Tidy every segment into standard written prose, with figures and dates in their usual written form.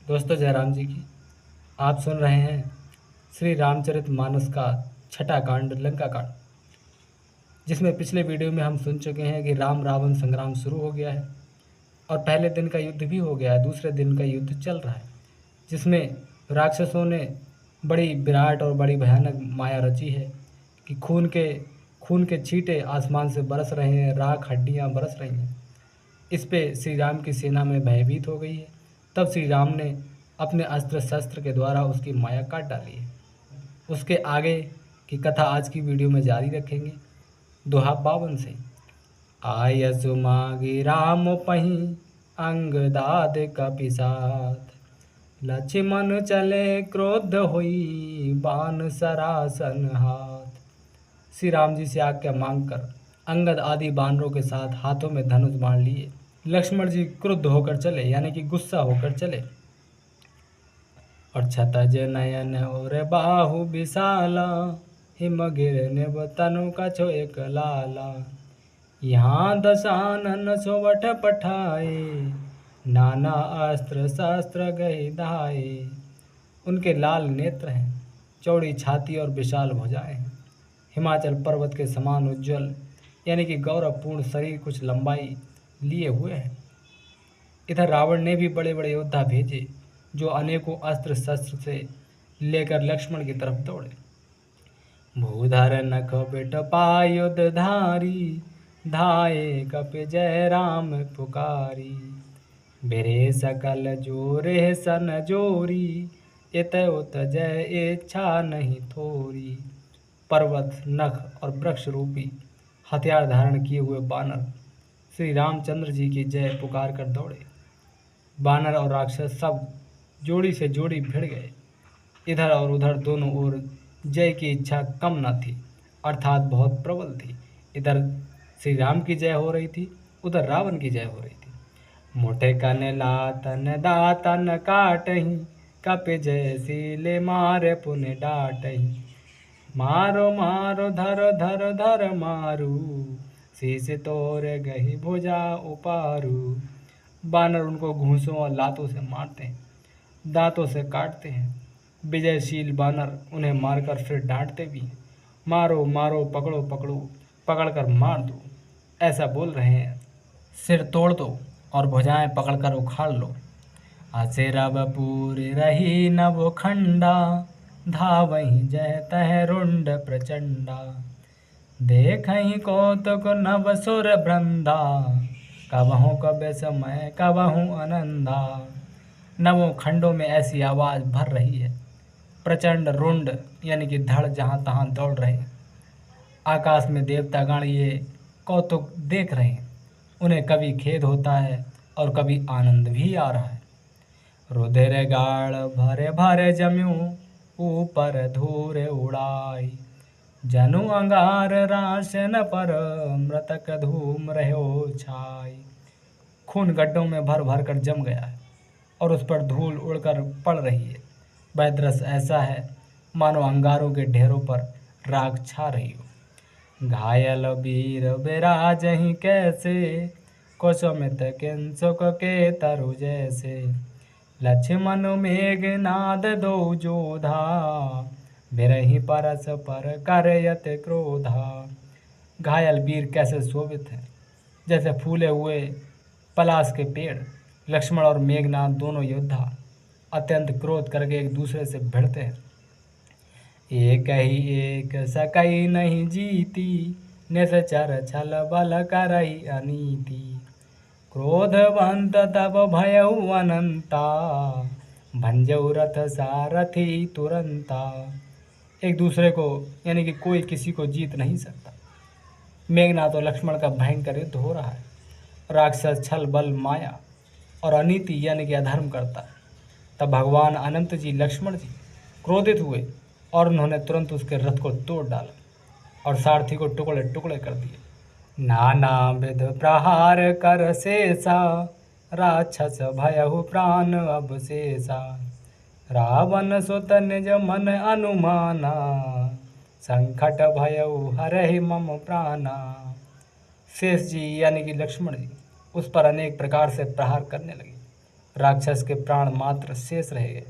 दोस्तों जयराम जी की आप सुन रहे हैं श्री रामचरित मानस का छठा कांड लंका कांड, जिसमें पिछले वीडियो में हम सुन चुके हैं कि राम रावण संग्राम शुरू हो गया है और पहले दिन का युद्ध भी हो गया है। दूसरे दिन का युद्ध चल रहा है, जिसमें राक्षसों ने बड़ी विराट और बड़ी भयानक माया रची है कि खून के छींटे आसमान से बरस रहे हैं, राख हड्डियां बरस रही हैं। इस पे श्री राम की सेना में भयभीत हो गई है। तब श्री राम ने अपने अस्त्र शस्त्र के द्वारा उसकी माया काट डाली है। उसके आगे की कथा आज की वीडियो में जारी रखेंगे। दोहा 52 से। आयसु मागी राम पही अंग दाद कपिसात, लक्ष्मण चले क्रोध हुई बान सरासन हाथ। श्री राम जी से आज्ञा मांगकर अंगद आदि बानरों के साथ हाथों में धनुष बाण लिए लक्ष्मण जी क्रुद्ध होकर चले, यानी कि गुस्सा होकर चले। और छतज नयन और बाहु विशाला, हिम गिर तनु कछो एक लाला। यहाँ दशानन सोवठ पठाए, नाना अस्त्र शस्त्र गई धाये। उनके लाल नेत्र हैं, चौड़ी छाती और विशाल भुजाएं हैं। हिमाचल पर्वत के समान उज्ज्वल यानी कि गौरवपूर्ण शरीर कुछ लंबाई लिए हुए हैं। इधर रावण ने भी बड़े बड़े योद्धा भेजे, जो अनेकों अस्त्र शस्त्र से लेकर लक्ष्मण की तरफ दौड़े। भूधर नख बिट पायुध धारी, धाये कपि जय राम पुकारी। बिरे सकल जोरे सन जोरी, इत उत जय इच्छा नहीं थोरी। पर्वत, नख और वृक्ष रूपी हथियार धारण किए हुए बानर श्री रामचंद्र जी की जय पुकार कर दौड़े। बानर और राक्षस सब जोड़ी से जोड़ी भिड़ गए। इधर और उधर दोनों ओर जय की इच्छा कम न थी, अर्थात बहुत प्रबल थी। इधर श्री राम की जय हो रही थी, उधर रावण की जय हो रही थी। मोटे कन लातन दातन काटही, कपि जय सीले मारे पुनि डाटही। मारो मारो धर धर धर मारू, शीश तोरे गही भुजा उपारू। बानर उनको घूंसों और लातों से मारते हैं, दांतों से काटते हैं। विजयशील बानर उन्हें मारकर फिर डांटते भी हैं। मारो मारो, पकड़ो पकड़ो, पकड़कर मार दो, ऐसा बोल रहे हैं। सिर तोड़ दो और भुजाएं पकड़कर उखाड़ लो। असिरव पूरी रही नव खंडा, धावही जय तह रुंड प्रचंडा। देखही कौतुक नव सुर वृंदा, कबहू कबे समय कबहू आनंदा। नवों खंडों में ऐसी आवाज़ भर रही है। प्रचंड रुंड यानी कि धड़ जहाँ तहाँ दौड़ रहे हैं। आकाश में देवतागण ये कौतुक देख रहे हैं। उन्हें कभी खेद होता है और कभी आनंद भी आ रहा है। रुधिर गाड़ भरे भरे जम्यू, ऊपर धूर उड़ाई। जनु अंगार राशन पर, मृतक धूम रहो छाई। खून गड्ढों में भर भर कर जम गया है और उस पर धूल उड़कर पड़ रही है। वह दृश्य ऐसा है मानो अंगारों के ढेरों पर राख छा रही हो। घायल वीर विराजहि कैसे, कुसुमित किंसुक के तरु जैसे। लक्ष्मण मेघनाद दो जोधा, बिरहि परस पर करयत क्रोधा। घायल वीर कैसे शोभित हैं, जैसे फूले हुए पलाश के पेड़। लक्ष्मण और मेघनाद दोनों योद्धा अत्यंत क्रोध करके एक दूसरे से भिड़ते हैं। एक ही एक सकई नहीं जीती, निश्चर छल बल करही अनीति। क्रोधवंत तब भयउ अनंता, भंजऊ रथ सारथी तुरंता। एक दूसरे को यानी कि कोई किसी को जीत नहीं सकता। मेघनाद और लक्ष्मण का भयंकर युद्ध हो रहा है। राक्षस छल बल माया और अनीति यानी कि अधर्म करता है। तब भगवान अनंत जी लक्ष्मण जी क्रोधित हुए और उन्होंने तुरंत उसके रथ को तोड़ डाला और सारथी को टुकड़े टुकड़े कर दिए। नाना विध प्रहार कर शेषा, राक्षस भयहु प्राण अवशेषा। रावण सुत निज मन अनुमाना, संकट भयउ हरहि मम प्राणा। शेष जी यानी कि लक्ष्मण जी उस पर अनेक प्रकार से प्रहार करने लगे। राक्षस के प्राण मात्र शेष रह गए।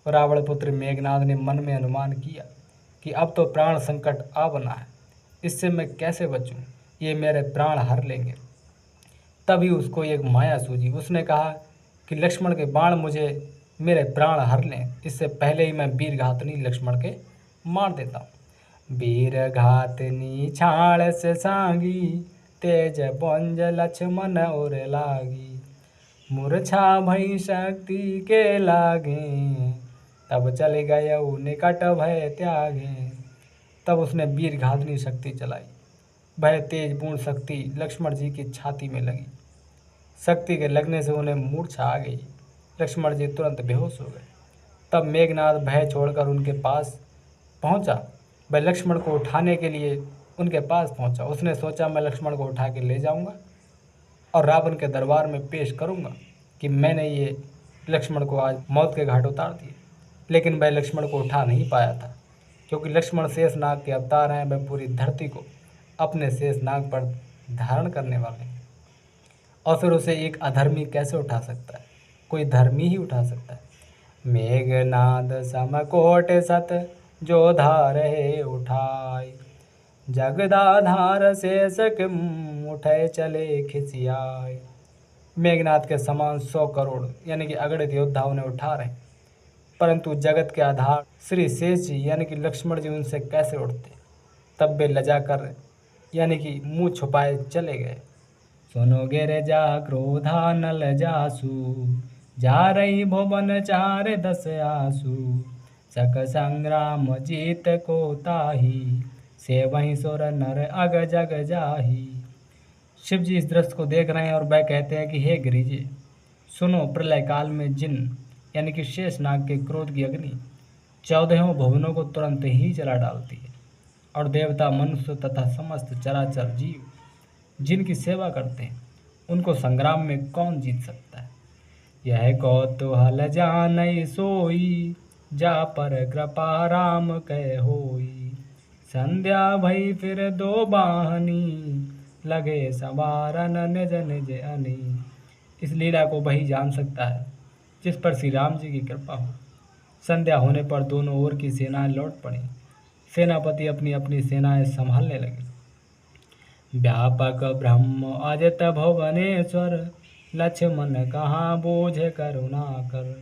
रावण पुत्र मेघनाद ने मन में अनुमान किया कि अब तो प्राण संकट आ बना है, इससे मैं कैसे बचूं? ये मेरे प्राण हर लेंगे। तभी उसको एक माया सूझी। उसने कहा कि लक्ष्मण के बाण मुझे मेरे प्राण हर लें, इससे पहले ही मैं वीर घातनी लक्ष्मण के मार देता हूँ। वीर घातनी छाड़ से सांगी, तेज पुंज लक्ष्मण और लागी। मूर्छा भई शक्ति के लागे, तब चले गए निकट भय त्यागे। तब उसने वीर घातनी शक्ति चलाई। वह तेजपूर्ण शक्ति लक्ष्मण जी की छाती में लगी। शक्ति के लगने से उन्हें मूर्छा आ गई। लक्ष्मण जी तुरंत बेहोश हो गए। तब मेघनाद भय छोड़कर उनके पास पहुंचा। वह लक्ष्मण को उठाने के लिए उनके पास पहुंचा। उसने सोचा मैं लक्ष्मण को उठा के ले जाऊंगा और रावण के दरबार में पेश करूंगा कि मैंने ये लक्ष्मण को आज मौत के घाट उतार दिए। लेकिन वह लक्ष्मण को उठा नहीं पाया था, क्योंकि लक्ष्मण शेषनाग के अवतार हैं। वह पूरी धरती को अपने शेषनाग पर धारण करने वाले हैं, और फिर उसे एक अधर्मी कैसे उठा सकता है? कोई धर्मी ही उठा सकता है। मेघनाद समकोट सत जो धारे उठाए, जगदाधार शेष उठे चले खिसियाए। मेघनाद के समान 100 करोड़ यानी कि अगणित योद्धा उन्हें उठा रहे, परंतु जगत के आधार श्री शेष जी यानी कि लक्ष्मण जी उनसे कैसे उठते? तब वे लजा कर यानी कि मुंह छुपाए चले गए। सुनो गिर जा क्रोधा नल जासु, जा रही भुवन चार दस आसु। सक संग्राम जीत को ताही, से वहीं सुर नर अग जग जाही। शिव जी इस दृश्य को देख रहे हैं और वह कहते हैं कि हे गिरिजे, सुनो, प्रलय काल में जिन यानी कि शेषनाग के क्रोध की अग्नि 14 भुवनों को तुरंत ही जला डालती है, और देवता, मनुष्य तथा समस्त चराचर जीव जिनकी सेवा करते हैं उनको संग्राम में कौन जीत सकता है? यह कौतूहल जानई सोई, जा पर कृपा राम कह होई। संध्या भई फिर दो बाहनी, लगे सवारन निज निज अनी। इस लीला को वही जान सकता है जिस पर श्री राम जी की कृपा हो। संध्या होने पर दोनों ओर की सेनाएं लौट पड़ी। सेनापति अपनी अपनी सेनाएं संभालने लगे। व्यापक ब्रह्म अजित भुवनेश्वर, लक्ष्मण कहाँ बोझ करुणा कर।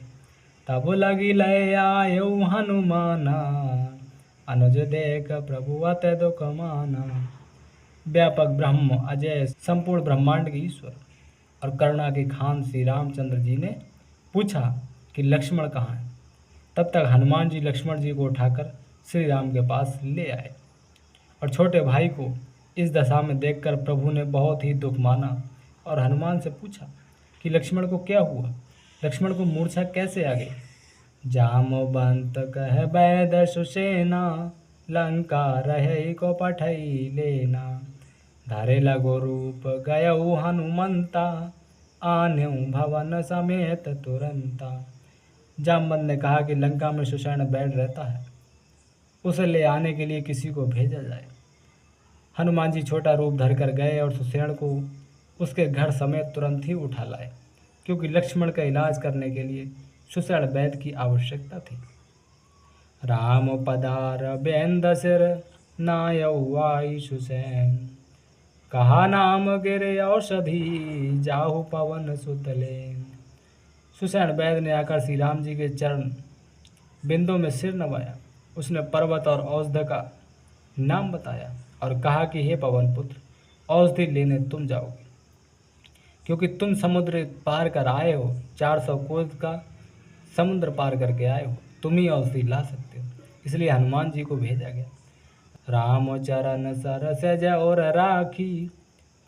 तब लगी लय आयो हनुमाना, अनुज देख प्रभु अत दुख माना। व्यापक ब्रह्म अजय संपूर्ण ब्रह्मांड के ईश्वर और करुणा के खान श्री रामचंद्र जी ने पूछा कि लक्ष्मण कहाँ है। तब तक हनुमान जी लक्ष्मण जी को उठाकर श्री राम के पास ले आए, और छोटे भाई को इस दशा में देखकर प्रभु ने बहुत ही दुख माना और हनुमान से पूछा कि लक्ष्मण को क्या हुआ, लक्ष्मण को मूर्छा कैसे आ गई। जामवंत कह वैद सुसेना, लंका रहे को पठई लेना। धारे लगो रूप गयऊ हनुमंता, आन्यू भवन समेत तुरंता। जामवंत ने कहा कि लंका में सुषेण बैठ रहता है, उसे ले आने के लिए किसी को भेजा जाए। हनुमान जी छोटा रूप धरकर गए और सुषेण को उसके घर समेत तुरंत ही उठा लाए, क्योंकि लक्ष्मण का इलाज करने के लिए सुषेण वैद्य की आवश्यकता थी। राम पदार बेंद सिर, नायऊ आई सुसैन। कहा नाम गिर औषधि, जाहु पवन सुतलेन। सुषेण वैद्य ने आकर श्री राम जी के चरण बिंदों में सिर नवाया। उसने पर्वत और औषध का नाम बताया और कहा कि हे पवन पुत्र, औषधि लेने तुम जाओगे, क्योंकि तुम समुद्र पार कर आए हो। 400 कोस का समुद्र पार करके आए हो, तुम ही औषधि ला सकते हो। इसलिए हनुमान जी को भेजा गया। राम चरण सरसज और राखी,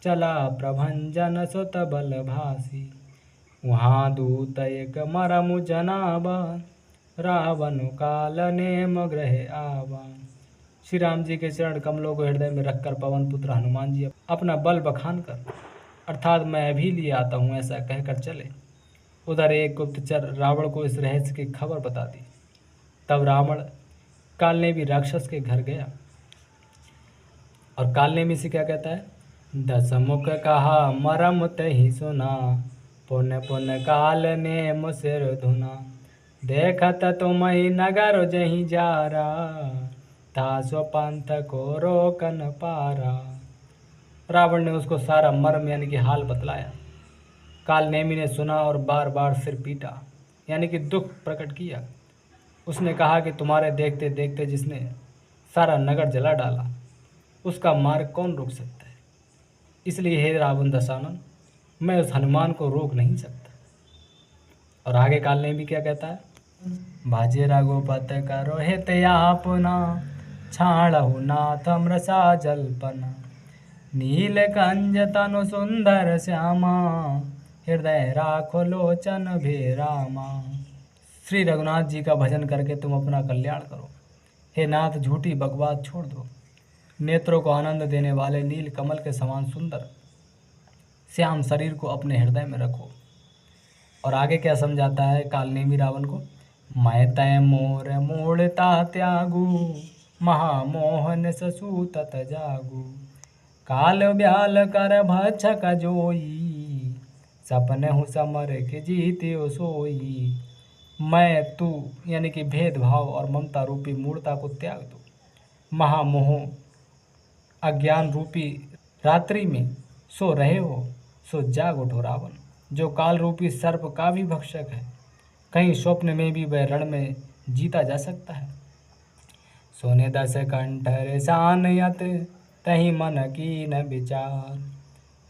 चला प्रभंजन सुत बल भासी। वहाँ दूत एक मरमु जनाबा, रावण काल नेम ग्रह आवा। श्री राम जी के चरण कमलों को हृदय में रखकर पवन पुत्र हनुमान जी अपना बल बखान कर, अर्थात मैं अभी लिए आता हूँ, ऐसा कहकर चले। उधर एक गुप्तचर रावण को इस रहस्य की खबर बता दी। तब रावण कालनेमी राक्षस के घर गया और कालनेमी से क्या कहता है, 10 मुख कहा मरम तहि सुना, पुन पुन काल नेम सिर धुना, देखत तुम ही नगर जहीं जारा, तासो पंथ को रोकन पारा। रावण ने उसको सारा मर्म यानी कि हाल बतलाया। काल नेमी ने सुना और बार बार सिर पीटा यानी कि दुख प्रकट किया। उसने कहा कि तुम्हारे देखते देखते जिसने सारा नगर जला डाला, उसका मार्ग कौन रोक सकता है। इसलिए हे रावण दशानन, मैं उस हनुमान को रोक नहीं सकता। और आगे काल नेमी क्या कहता है, बाजे रघुपत करो हित आपना, छाड़हु नाथ अमृषा जल्पना, नीलकंज तनु सुंदर श्यामा, हृदय राखो लोचन भेरामा। श्री रघुनाथ जी का भजन करके तुम अपना कल्याण करो। हे नाथ, झूठी बकवास छोड़ दो। नेत्रों को आनंद देने वाले नील कमल के समान सुंदर श्याम शरीर को अपने हृदय में रखो। और आगे क्या समझाता है काल नेमी रावण को, मैं तय मोर मूढ़ता त्यागू, महामोहन ससु तत जागू, काल ब्याल कर भक्षक जोई, सपने हूँ समर के जीत्यो सोई। मैं तू यानी कि भेदभाव और ममता रूपी मूढ़ता को त्याग दो। महामोह अज्ञान रूपी रात्रि में सो रहे हो, सो जाग उठो रावण, जो काल रूपी सर्प का भी भक्षक है। कहीं स्वप्न में भी वह रण में जीता जा सकता है। सोने दस कंठर सानयत, तही मन की न विचार,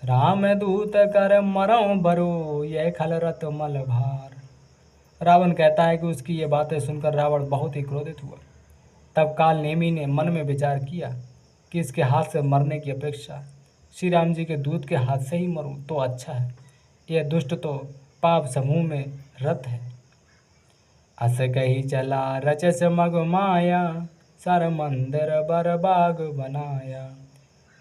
राम दूत कर मरो बरो, यह खल रत मल भार। रावण कहता है कि उसकी ये बातें सुनकर रावण बहुत ही क्रोधित हुआ। तब काल नेमी ने मन में विचार किया कि इसके हाथ से मरने की अपेक्षा श्री राम जी के दूत के हाथ से ही मरूं तो अच्छा है। यह दुष्ट तो पाप समूह में रत है। अस कही चला रचस मग माया, सर मंदिर बर बाग बनाया,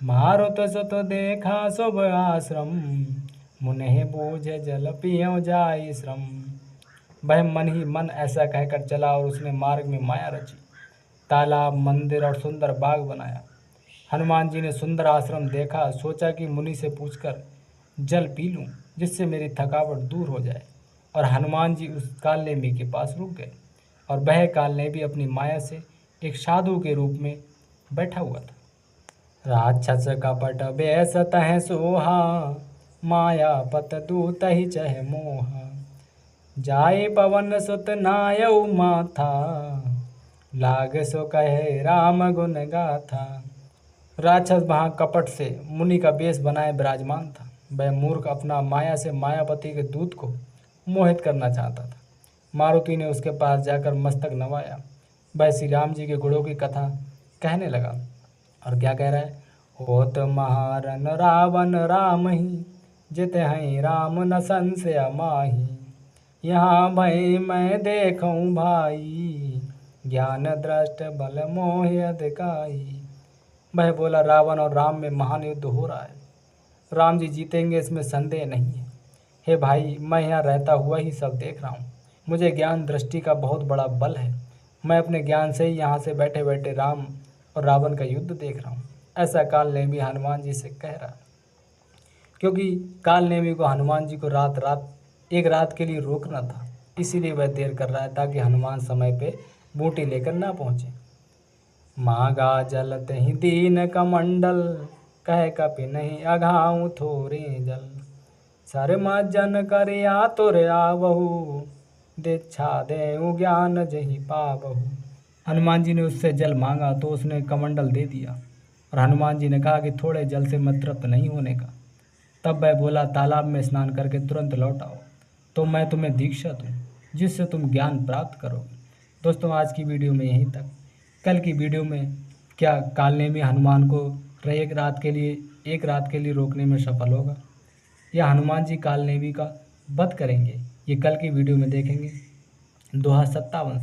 मारुत सुत देखा शुभ आश्रम, मुने बूझ जल पियो जाई श्रम। वह मन ही मन ऐसा कहकर चला और उसने मार्ग में माया रची, तालाब, मंदिर और सुंदर बाग बनाया। हनुमान जी ने सुंदर आश्रम देखा, सोचा कि मुनि से पूछकर जल पी लूं जिससे मेरी थकावट दूर हो जाए। और हनुमान जी उस काल नेमी के पास रुक गए और वह काल नेमी अपनी माया से एक साधु के रूप में बैठा हुआ था। राक्षस कपट बेस तह सोहा, माया पत दूत ही चह मोहा, जाए पवन सुत नायऊ माथा, लाग सो कहे राम गुण गाथा। राक्षस वहाँ कपट से मुनि का वेश बनाए विराजमान था। वह मूर्ख अपना माया से मायापति के दूत को मोहित करना चाहता था। मारुति ने उसके पास जाकर मस्तक नवाया। वह श्री राम जी के गुणों की कथा कहने लगा। और क्या कह रहा है, होत महारन रावण राम ही, जित हैं राम न संशय माही, यहाँ भई मैं देखूं भाई, ज्ञान दृष्ट बल मोह अधिकाई। वह बोला, रावण और राम में महान युद्ध हो रहा है। राम जी जीतेंगे इसमें संदेह नहीं है। हे भाई, मैं यहाँ रहता हुआ ही सब देख रहा हूँ। मुझे ज्ञान दृष्टि का बहुत बड़ा बल है। मैं अपने ज्ञान से ही यहाँ से बैठे बैठे राम और रावण का युद्ध देख रहा हूँ। ऐसा काल नेमी हनुमान जी से कह रहा, क्योंकि काल नेमी को हनुमान जी को एक रात के लिए रोकना था। इसीलिए वह देर कर रहा है ताकि हनुमान समय पे बूटी लेकर ना पहुँचे। मांगा जलत ही दीन कमंडल, कह कपि नहीं अघाऊं थोरे जल, शर्मा जन कर आतुर आवहु, दीक्षा देऊ ज्ञान जही पावहु। हनुमान जी ने उससे जल मांगा तो उसने कमंडल दे दिया। और हनुमान जी ने कहा कि थोड़े जल से मैं तृप्त नहीं होने का। तब वह बोला, तालाब में स्नान करके तुरंत लौट आओ तो मैं तुम्हें दीक्षा दूँ जिससे तुम ज्ञान प्राप्त करोगे। दोस्तों, आज की वीडियो में यहीं तक। कल की वीडियो में क्या काल नेमी हनुमान को एक रात के लिए रोकने में सफल होगा या हनुमान जी काल नेमी का वध करेंगे, ये कल की वीडियो में देखेंगे। दोहा 57।